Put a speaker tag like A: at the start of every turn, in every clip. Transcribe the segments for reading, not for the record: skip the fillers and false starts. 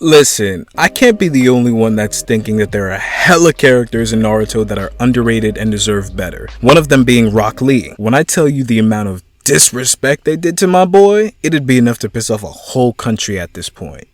A: Listen, I can't be the only one that's thinking that there are hella characters in Naruto that are underrated and deserve better. One of them being Rock Lee. When I tell you the amount of disrespect they did to my boy, it'd be enough to piss off a whole country at this point.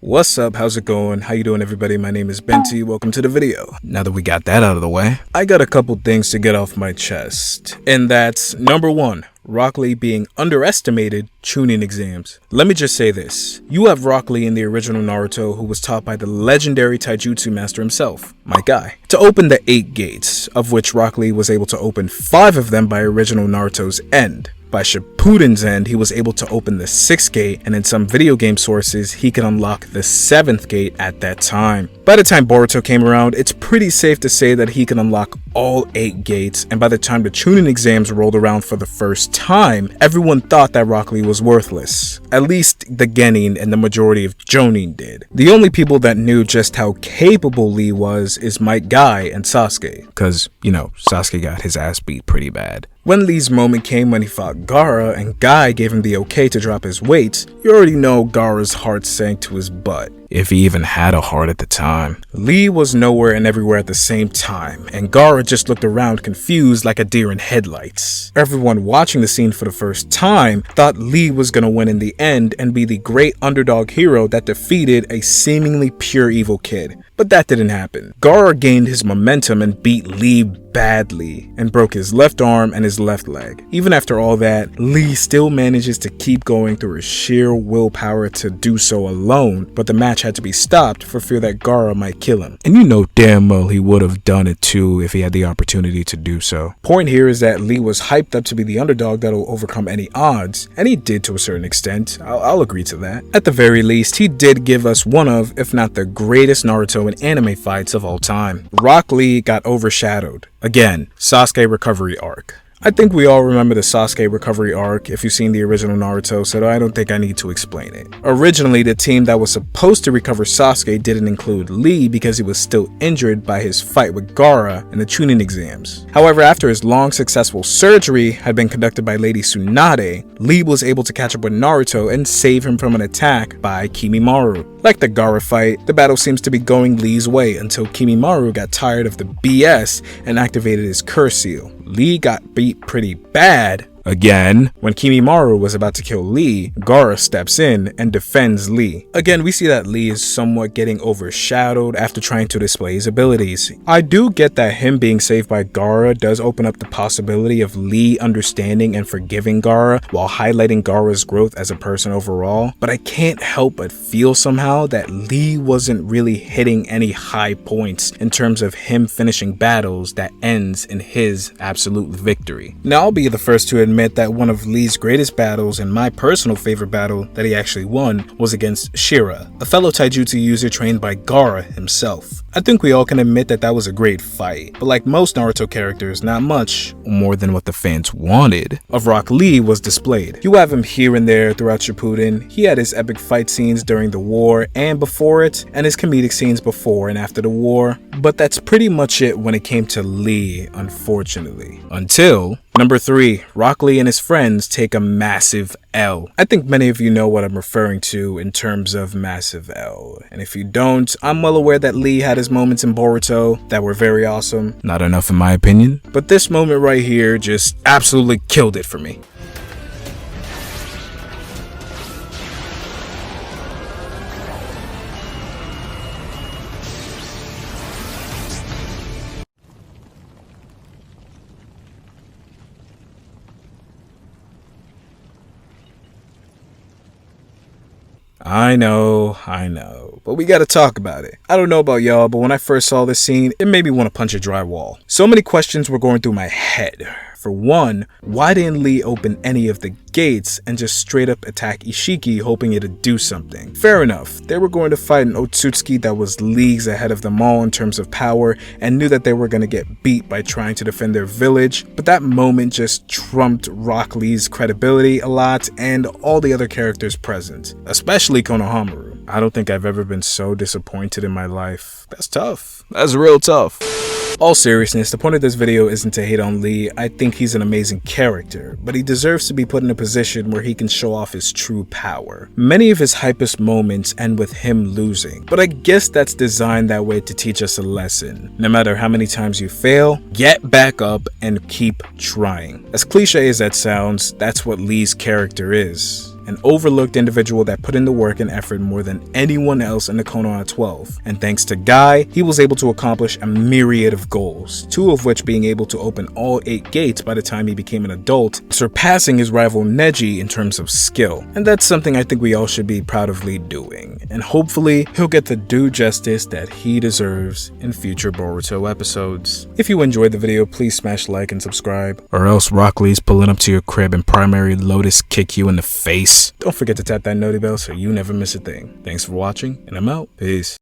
A: What's up, how's it going? How you doing, everybody? My name is Benty. Welcome to the video. Now that we got that out of the way, I got a couple things to get off my chest. And that's number one, Rock Lee being underestimated Chunin exams. Let me just say this. You have Rock Lee in the original Naruto, who was taught by the legendary Taijutsu master himself, my guy, to open the 8 gates, of which Rock Lee was able to open 5 of them by original Naruto's end. By Shippuden's end, he was able to open the 6th gate, and in some video game sources, he could unlock the 7th gate at that time. By the time Boruto came around, it's pretty safe to say that he could unlock all 8 gates, and by the time the Chunin exams rolled around for the first time, everyone thought that Rock Lee was worthless. At least the Genin and the majority of Jonin did. The only people that knew just how capable Lee was is Might Guy and Sasuke, cause, you know, Sasuke got his ass beat pretty bad. When Lee's moment came when he fought Gaara and Guy gave him the okay to drop his weights, you already know Gaara's heart sank to his butt. If he even had a heart at the time. Lee was nowhere and everywhere at the same time, and Gaara just looked around confused like a deer in headlights. Everyone watching the scene for the first time thought Lee was gonna win in the end and be the great underdog hero that defeated a seemingly pure evil kid. But that didn't happen. Gaara gained his momentum and beat Lee badly and broke his left arm and his left leg. Even after all that, Lee still manages to keep going through his sheer willpower to do so alone, but the match had to be stopped for fear that Gaara might kill him. And you know damn well he would have done it too if he had the opportunity to do so. Point here is that Lee was hyped up to be the underdog that'll overcome any odds, and he did to a certain extent. I'll agree to that. At the very least, he did give us one of, if not the greatest Naruto and anime fights of all time. Rock Lee got overshadowed. Again, Sasuke recovery arc. I think we all remember the Sasuke recovery arc if you've seen the original Naruto, so I don't think I need to explain it. Originally, the team that was supposed to recover Sasuke didn't include Lee because he was still injured by his fight with Gaara in the Chunin exams. However, after his long successful surgery had been conducted by Lady Tsunade, Lee was able to catch up with Naruto and save him from an attack by Kimimaro. Like the Gaara fight, the battle seems to be going Lee's way until Kimimaro got tired of the BS and activated his curse seal. Lee got beat pretty bad. Again, when Kimimaro was about to kill Lee, Gaara steps in and defends Lee. Again, we see that Lee is somewhat getting overshadowed after trying to display his abilities. I do get that him being saved by Gaara does open up the possibility of Lee understanding and forgiving Gaara while highlighting Gaara's growth as a person overall, but I can't help but feel somehow that Lee wasn't really hitting any high points in terms of him finishing battles that ends in his absolute victory. Now, I'll be the first to admit that one of Lee's greatest battles and my personal favorite battle that he actually won was against Shira, a fellow Taijutsu user trained by Gaara himself. I think we all can admit that that was a great fight, but like most Naruto characters, not much, more than what the fans wanted, of Rock Lee was displayed. You have him here and there throughout Shippuden. He had his epic fight scenes during the war and before it, and his comedic scenes before and after the war, but that's pretty much it when it came to Lee, unfortunately. Until number 3, Rock Lee and his friends take a massive L. I think many of you know what I'm referring to in terms of massive L. And if you don't, I'm well aware that Lee had his moments in Boruto that were very awesome. Not enough in my opinion. But this moment right here just absolutely killed it for me. I know, but we gotta talk about it. I don't know about y'all, but when I first saw this scene, it made me want to punch a drywall. So many questions were going through my head. For one, why didn't Lee open any of the gates and just straight up attack Isshiki hoping it'd do something? Fair enough, they were going to fight an Otsutsuki that was leagues ahead of them all in terms of power and knew that they were going to get beat by trying to defend their village, but that moment just trumped Rock Lee's credibility a lot and all the other characters present, especially Konohamaru. I don't think I've ever been so disappointed in my life. That's tough. That's real tough. All seriousness, the point of this video isn't to hate on Lee. I think he's an amazing character, but he deserves to be put in a position where he can show off his true power. Many of his hypest moments end with him losing, but I guess that's designed that way to teach us a lesson. No matter how many times you fail, get back up and keep trying. As cliche as that sounds, that's what Lee's character is. An overlooked individual that put in the work and effort more than anyone else in the Konoha 12. And thanks to Guy, he was able to accomplish a myriad of goals, 2 of which being able to open all 8 gates by the time he became an adult, surpassing his rival Neji in terms of skill. And that's something I think we all should be proud of Lee doing. And hopefully, he'll get the due justice that he deserves in future Boruto episodes. If you enjoyed the video, please smash like and subscribe, or else Rock Lee's pulling up to your crib and primary Lotus kick you in the face. Don't forget to tap that noti bell so you never miss a thing. Thanks for watching, and I'm out. Peace.